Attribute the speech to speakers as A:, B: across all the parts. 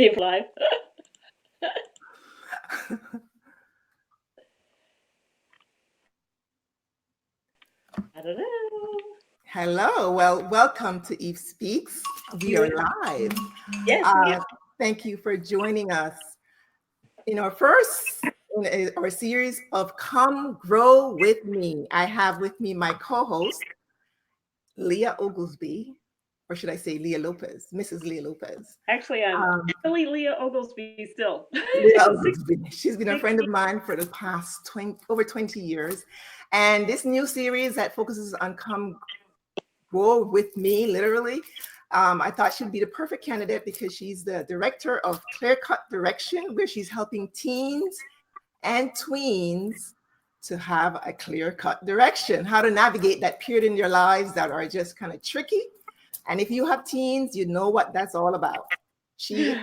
A: See if live. I don't know.
B: Hello. Well, welcome to Eve Speaks. We are live.
A: Yes, we
B: Uh, Thank you for joining us in our first in our series of Come Grow with Me. I have with me my co-host, Leah Oglesby, or should I say Leah Lopez, Mrs. Leah Lopez.
A: actually I'm
B: Um,
A: Billy Leah Oglesby still.
B: Leah Oglesby. She's been a friend of
A: 16.
B: mine for the past over 20 years. And this new series that focuses on Come Grow with Me, literally. I thought she'd be the perfect candidate because she's the director of Clear Cut Direction, where she's helping teens and tweens to have a clear cut direction, how to navigate that period in their lives that are just kind of tricky. And if you have teens, you know what that's all about. She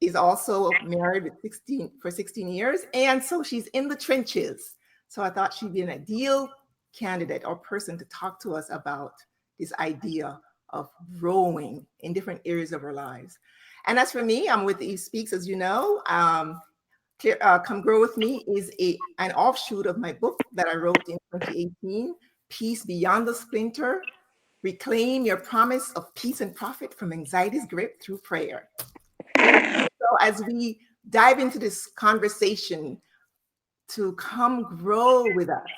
B: is also married with 16 years, and so she's in the trenches. So I thought she'd be an ideal candidate or person to talk to us about this idea of growing in different areas of our lives. And as for me, I'm with Eve Speaks, as you know. Come Grow With Me is an offshoot of my book that I wrote in 2018, Peace Beyond the Splinter, Reclaim Your Promise of Peace and Profit from Anxiety's Grip Through Prayer. So as we dive into this conversation to come grow with us,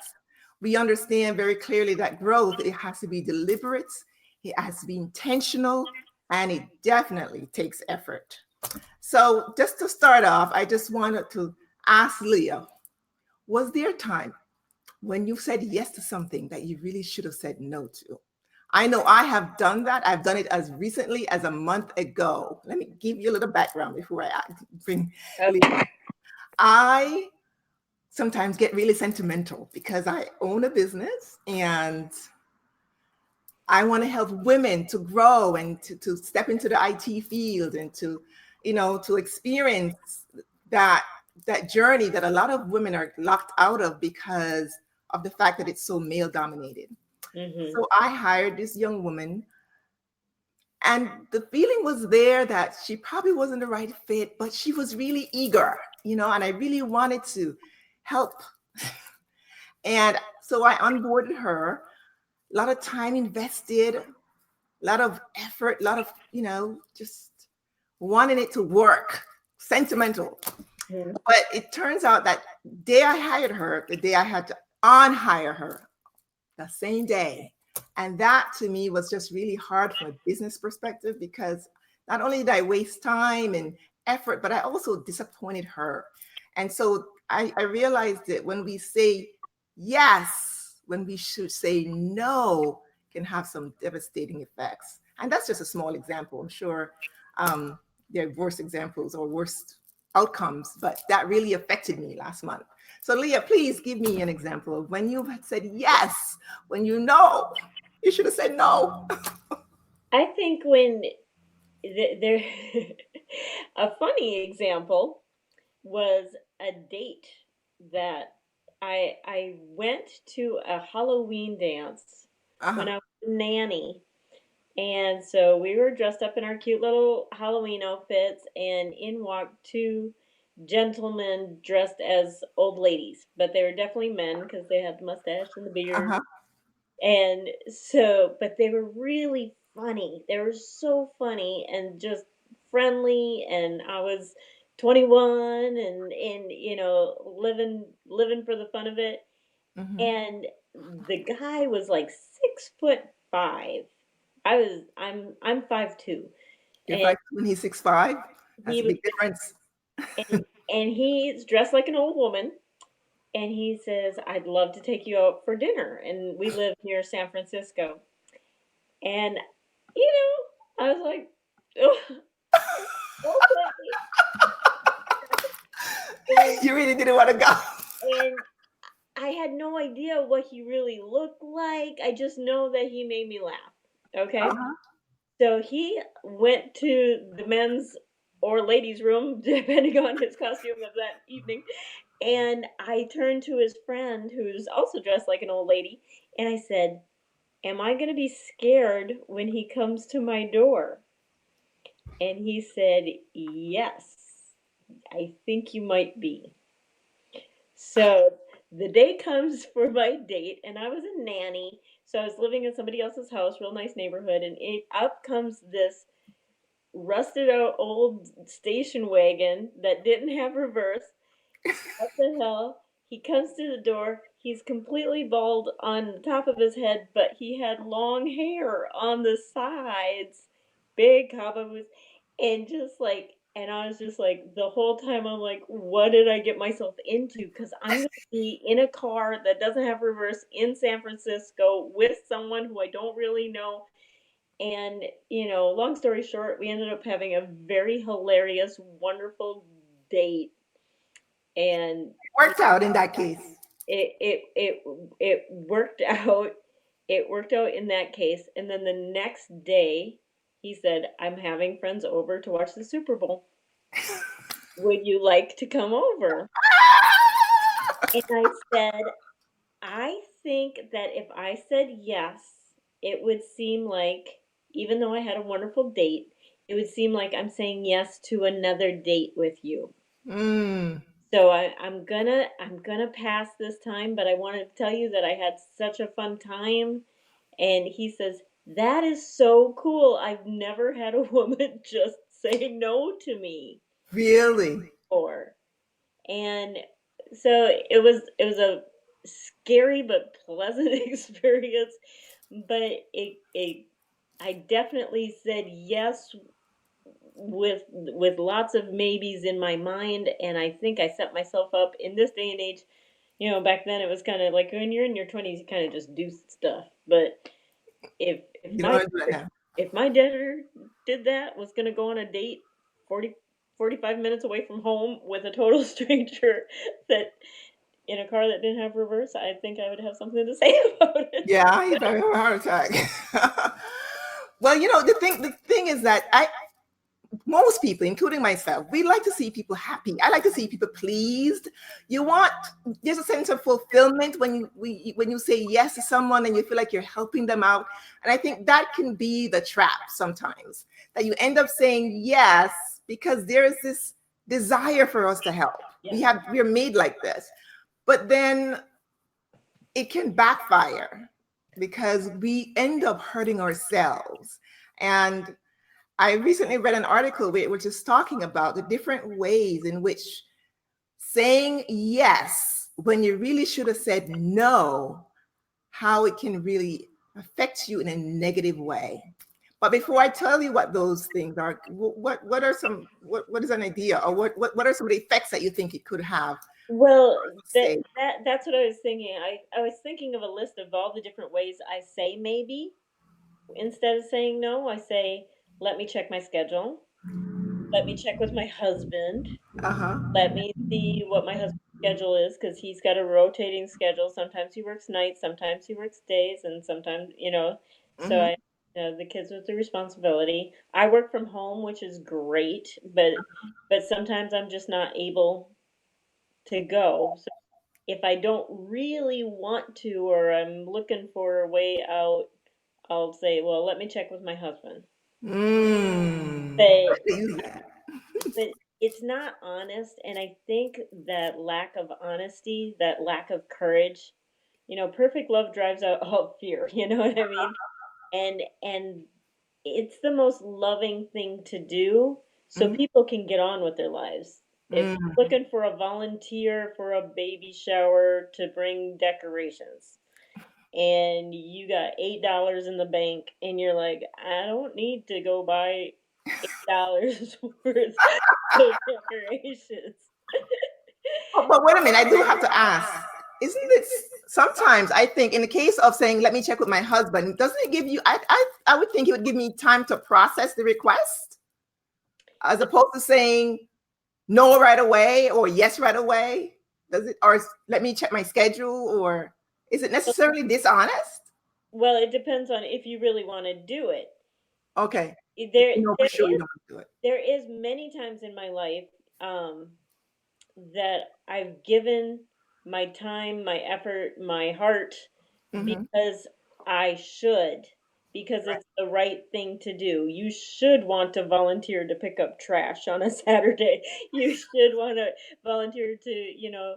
B: we understand very clearly that growth, it has to be deliberate, it has to be intentional, and it definitely takes effort. So just to start off, I just wanted to ask Leah, was there a time when you said yes to something that you really should have said no to? I know I have done that. I've done it as recently as a month ago. Let me give you a little background before I bring Leah. I sometimes get really sentimental because I own a business and I want to help women to grow and to step into the IT field and to experience that that journey that a lot of women are locked out of because of the fact that it's so male dominated.
A: Mm-hmm.
B: So I hired this young woman, and the feeling was there that she probably wasn't the right fit, but she was really eager, and I really wanted to help. And so I onboarded her, a lot of time invested, a lot of effort, a lot of, just wanting it to work, sentimental.
A: Mm-hmm.
B: But it turns out that day I hired her, the day I had to unhire her, the same day. And that to me was just really hard from a business perspective because not only did I waste time and effort, but I also disappointed her. And so I realized that when we say yes, when we should say no, can have some devastating effects. And that's just a small example. I'm sure there are worse examples or worse outcomes, but that really affected me last month. So, Leah, please give me an example of when you've said yes, when you know you should have said no.
A: I think when there a funny example was a date that I went to a Halloween dance when
B: Uh-huh.
A: I was a nanny. And so we were dressed up in our cute little Halloween outfits, and in walked two gentlemen dressed as old ladies, but they were definitely men because they had the mustache and the beard.
B: Uh-huh.
A: And so, but they were really funny. They were so funny and just friendly. And I was 21 and living for the fun of it.
B: Hmm.
A: And the guy was like 6'5". I'm 5'2",
B: You're
A: and
B: 5'2" and he's 6'5". That's
A: he
B: a
A: was
B: big difference.
A: and he's dressed like an old woman, and he says, "I'd love to take you out for dinner." And we live near San Francisco, and I was like, "Oh, okay." And
B: You really didn't want to go.
A: and I had no idea what he really looked like. I just know that he made me laugh. Okay.
B: Uh-huh.
A: So he went to the men's or ladies' room, depending on his costume of that evening. And I turned to his friend, who's also dressed like an old lady, and I said, "Am I going to be scared when he comes to my door?" And he said, yes, I think you might be. So the day comes for my date, and I was a nanny. So I was living in somebody else's house, real nice neighborhood, and up comes this rusted out old station wagon that didn't have reverse. What the hell? He comes to the door. He's completely bald on the top of his head, but he had long hair on the sides, big cowboy, and just like, and I was just like, the whole time I'm like, what did I get myself into? Because I'm going to be in a car that doesn't have reverse in San Francisco with someone who I don't really know. And, long story short, we ended up having a very hilarious, wonderful date. And
B: Worked out in that case.
A: it it it it worked out. It worked out in that case. And then the next day, he said, "I'm having friends over to watch the Super Bowl. Would you like to come over?" And I said, "I think that if I said yes, it would seem like, even though I had a wonderful date, it would seem like I'm saying yes to another date with you.
B: Mm.
A: So I'm gonna pass this time, but I want to tell you that I had such a fun time." And he says, "That is so cool. I've never had a woman just say no to me
B: Really?
A: before." And so it was a scary but pleasant experience, but it I definitely said yes with lots of maybes in my mind, and I think I set myself up in this day and age. Back then it was kind of like when you're in your 20s, you kind of just do stuff. But if
B: You don't
A: my
B: want to do that now.
A: if my daughter did that, was going to go on a date 40 45 minutes away from home with a total stranger, that in a car that didn't have reverse, I think I would have something to say about it.
B: Yeah, you probably have a heart attack. Well, the thing is that most people, including myself, we like to see people happy. I like to see people pleased. You want There's a sense of fulfillment when you say yes to someone and you feel like you're helping them out. And I think that can be the trap sometimes, that you end up saying yes because there is this desire for us to help.
A: Yeah.
B: We're made like this, but then it can backfire because we end up hurting ourselves. And I recently read an article which is talking about the different ways in which saying yes when you really should have said no, how it can really affect you in a negative way. But before I tell you what those things are, what is an idea, or what are some of the effects that you think it could have?
A: Well, that,
B: Say,
A: that that's what I was thinking. I was thinking of a list of all the different ways I say maybe. Instead of saying no, I say, "Let me check my schedule. Let me check with my husband.
B: uh-huh.
A: Let me see what my husband's schedule is, because he's got a rotating schedule. Sometimes he works nights, sometimes he works days, and sometimes, so
B: Hmm.
A: the kids with the responsibility. I work from home, which is great, but sometimes I'm just not able to go. So if I don't really want to, or I'm looking for a way out, I'll say, "Well, let me check with my husband."
B: Mm.
A: But
B: I use that.
A: but it's not honest, and I think that lack of honesty, that lack of courage, perfect love drives out all fear. You know what I mean? And it's the most loving thing to do, so
B: Mhm.
A: people can get on with their lives. If
B: Mm.
A: you're looking for a volunteer for a baby shower to bring decorations, and you got $8 in the bank, and you're like, "I don't need to go buy $8 worth of decorations."
B: But wait a minute, I do have to ask. Isn't it sometimes I think in the case of saying, let me check with my husband, doesn't it give you, I would think it would give me time to process the request as opposed to saying no right away or yes right away? Does it, or let me check my schedule, or is it necessarily dishonest?
A: Well, it depends on if you really want to do it.
B: Okay. If
A: There,
B: you know for
A: there
B: sure you
A: is,
B: don't do it.
A: there is many times in my life, um, that I've given my time, my effort, my heart,
B: Hmm.
A: because I should. because it's the right thing to do. You should want to volunteer to pick up trash on a Saturday. You should want to volunteer to, you know,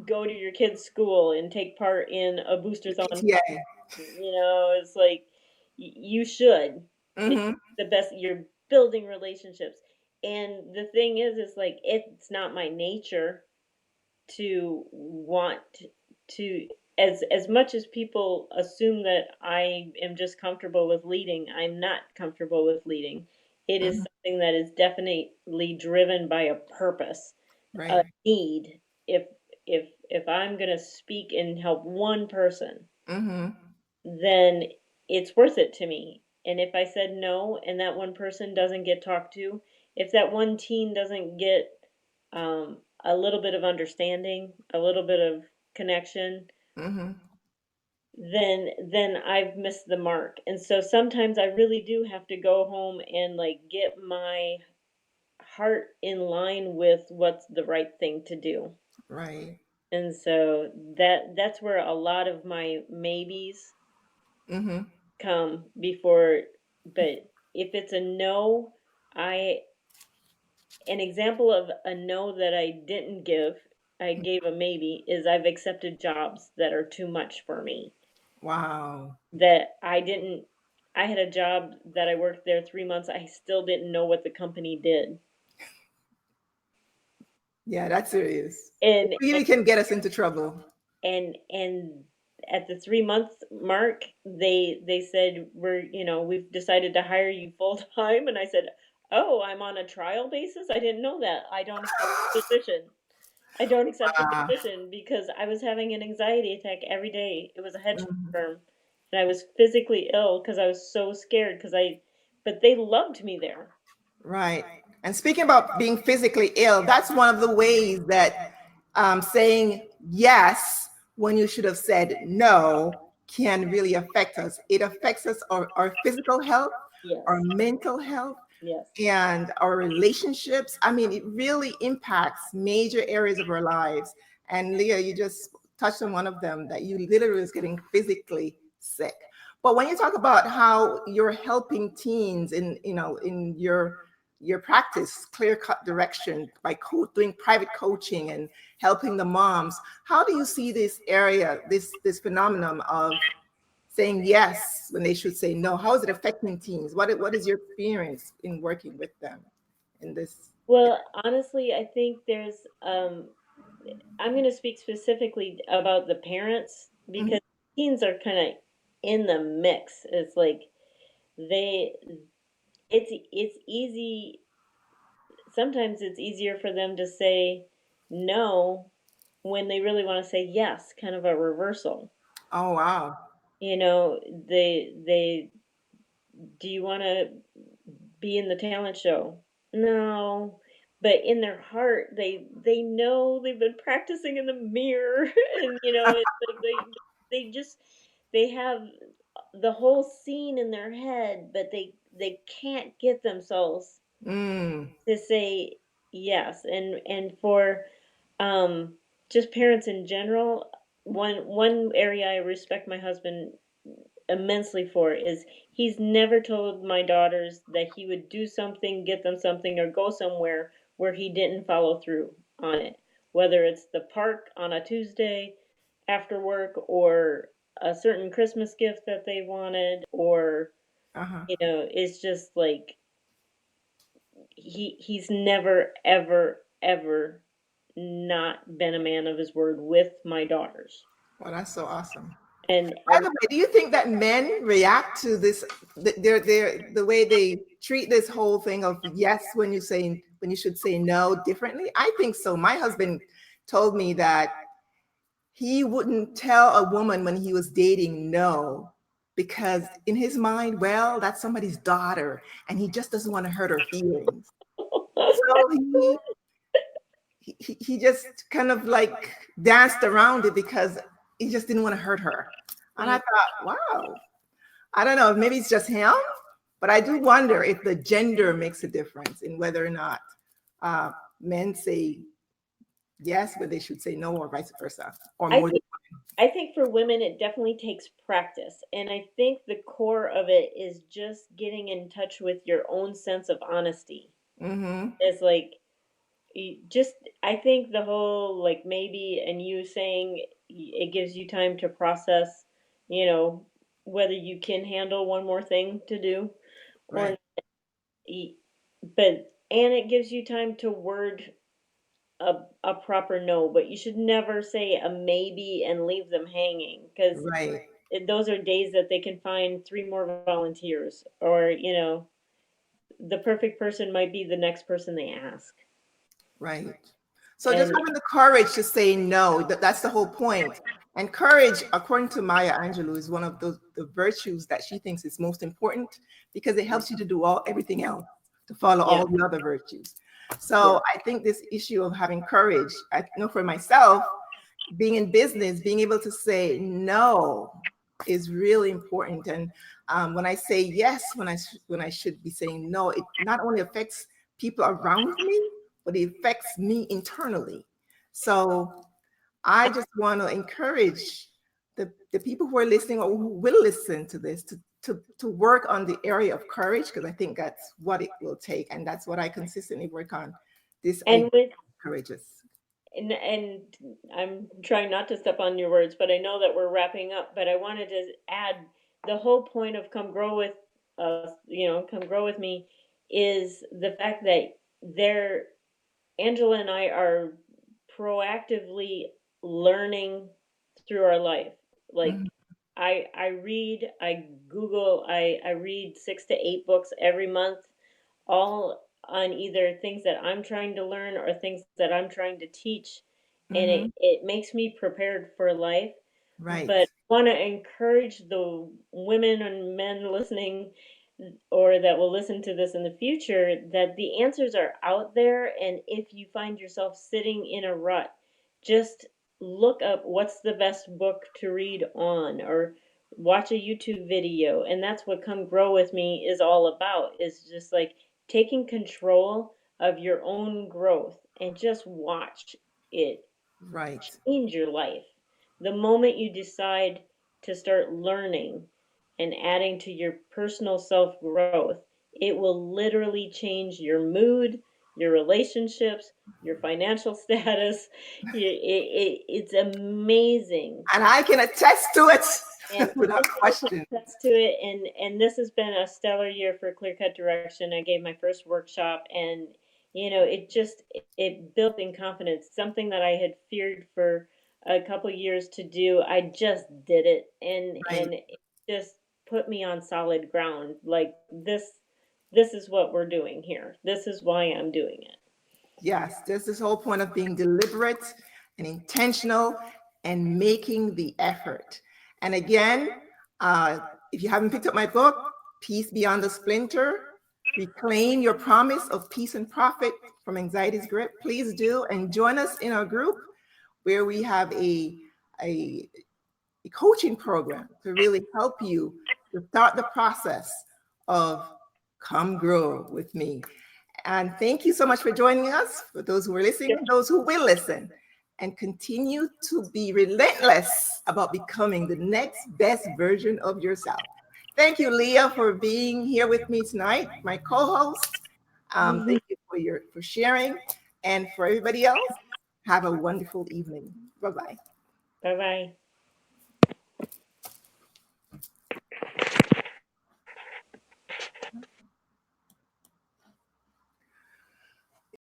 A: go to your kid's school and take part in a booster's on.
B: PTA.
A: It's like you should. It's
B: Mm-hmm.
A: the best. You're building relationships. And the thing is like it's not my nature to want to, as much as people assume that I am just comfortable with leading, I'm not comfortable with leading. It is
B: Mm-hmm.
A: something that is definitely driven by a purpose, a
B: Right.
A: need. If I'm going to speak and help one person,
B: Mm-hmm.
A: then it's worth it to me. And if I said no and that one person doesn't get talked to, if that one teen doesn't get a little bit of understanding, a little bit of connection,
B: Mm-hmm.
A: then I've missed the mark. And so sometimes I really do have to go home and like get my heart in line with what's the right thing to do.
B: Right.
A: And so that's where a lot of my maybes
B: Mm-hmm.
A: come before. But if it's a no, I an example of a no that I didn't give, I gave a maybe, is I've accepted jobs that are too much for me.
B: Wow.
A: That I had a job that I worked there 3 months. I still didn't know what the company did.
B: Yeah, that's serious. It
A: And
B: really can get us into trouble.
A: and at the 3 month mark, they said we've decided to hire you full time, and I said, oh, I'm on a trial basis. I didn't know that. I don't accept the position. I don't accept the
B: Ah,
A: position because I was having an anxiety attack every day. It was a hedge
B: mhm.
A: firm, and I was physically ill because I was so scared. But they loved me there.
B: Right. And speaking about being physically ill, that's one of the ways that saying yes when you should have said no can really affect us. It affects us, our physical health, our
A: Yes,
B: mental health,
A: yes.
B: and our relationships. I mean, it really impacts major areas of our lives. And Leah, you just touched on one of them, that you literally is getting physically sick. But when you talk about how you're helping teens in, in your practice, clear cut direction by doing private coaching and helping the moms, how do you see this area, this phenomenon of saying yes when they should say no? How is it affecting teens? What is your experience in working with them in this?
A: Well, honestly, I think I'm going to speak specifically about the parents
B: Mhm.
A: because teens are kind of in the mix. It's like they, it's easy. Sometimes it's easier for them to say no when they really want to say yes, kind of a reversal.
B: Oh, wow.
A: You know, they do you want to be in the talent show? No. But in their heart, they know they've been practicing in the mirror, and it's like they just they have the whole scene in their head, but they can't get themselves
B: Mm,
A: to say yes. And for um just parents in general, one area I respect my husband immensely for is he's never told my daughters that he would do something, get them something, or go somewhere where he didn't follow through on it. Whether it's the park on a Tuesday after work, or a certain Christmas gift that they wanted, or
B: uh-huh.
A: it's just like he's never ever not been a man of his word with my daughters.
B: Well, that's so awesome. By
A: And
B: the way, do you think that men react to this, the way they treat this whole thing of yes when you should say no differently? I think so. My husband told me that he wouldn't tell a woman when he was dating no, because in his mind, well, that's somebody's daughter and he just doesn't want to hurt her feelings. So he just kind of like danced around it because he just didn't want to hurt her. And I thought, wow, I don't know, maybe it's just him, but I do wonder if the gender makes a difference in whether or not uh, men say yes when they should say no, or vice versa, or
A: I
B: more than
A: think
B: one.
A: I think for women, it definitely takes practice. And I think the core of it is just getting in touch with your own sense of honesty.
B: Mm-hmm.
A: It's like, just, I think the whole, like, maybe, and you saying it gives you time to process, you know, whether you can handle one more thing to do or
B: Right.
A: not. But, and it gives you time to word a proper no, but you should never say a maybe and leave them hanging, because
B: Right.
A: those are days that they can find three more volunteers, or, the perfect person might be the next person they ask.
B: Right. So just
A: And
B: having the courage to say no, that's the whole point. And courage, according to Maya Angelou, is one of the virtues that she thinks is most important because it helps you to do everything else, to follow
A: yeah,
B: all the other virtues.
A: yeah.
B: So I think this issue of having courage, I know for myself, being in business, being able to say no is really important. And when I say yes, when I should be saying no, it not only affects people around me, but it affects me internally. So I just want to encourage the people who are listening or who will listen to this to work on the area of courage, because I think that's what it will take. And that's what I consistently work on, this idea
A: And with
B: of courageous.
A: and I'm trying not to step on your words, but I know that we're wrapping up. But I wanted to add, the whole point of Come Grow With Us, Come Grow With Me, is the fact that there, Angela and I are proactively learning through our life. Like,
B: Mhm,
A: I read, I Google, I read 6 to 8 books every month, all on either things that I'm trying to learn or things that I'm trying to teach. And it,
B: mhm,
A: it makes me prepared for life.
B: right,
A: But I want to encourage the women and men listening, or that will listen to this in the future, that the answers are out there. And if you find yourself sitting in a rut, just look up what's the best book to read on, or watch a YouTube video. And that's what Come Grow With Me is all about, is just like taking control of your own growth and just watch it
B: right,
A: change your life. The moment you decide to start learning and adding to your personal self growth, it will literally change your mood, your relationships, your financial status. It's amazing.
B: and I can attest to it
A: And
B: without
A: I can
B: question.
A: attest to it. And this has been a stellar year for Clear Cut Direction. I gave my first workshop, and it just, it built in confidence. Something that I had feared for a couple years to do, I just did it,
B: Right.
A: and it just put me on solid ground. Like, this is what we're doing here. This is why I'm doing it.
B: Yes, there's this whole point of being deliberate and intentional and making the effort. And again, uh, if you haven't picked up my book, Peace Beyond the Splinter, Reclaim Your Promise of Peace and Profit from Anxiety's Grip, please do. And join us in our group where we have a, a coaching program to really help you to start the process of Come Grow with Me. And thank you so much for joining us, for those who are listening, those who will listen, and continue to be relentless about becoming the next best version of yourself. Thank you, Leah, for being here with me tonight, my co-host. Thank you for sharing, and for everybody else, have a wonderful evening. Bye bye.
A: Bye bye.